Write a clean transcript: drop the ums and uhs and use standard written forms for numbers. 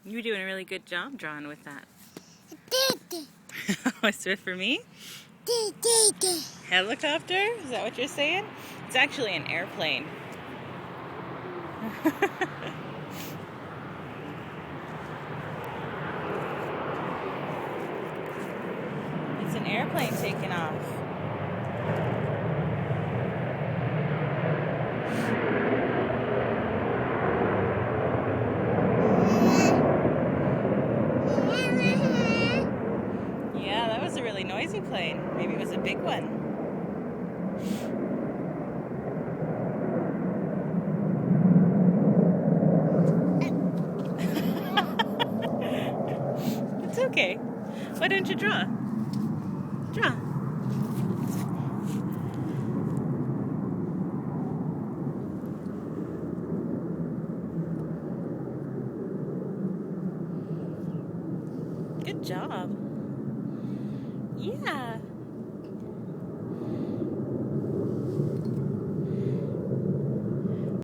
You're doing a really good job drawing with that. What's it for me? Helicopter? Is that what you're saying? It's actually an airplane. It's an airplane taking off. Yeah, that was a really noisy plane. Maybe it was a big one. It's okay. Why don't you draw? Draw. Good job. Yeah.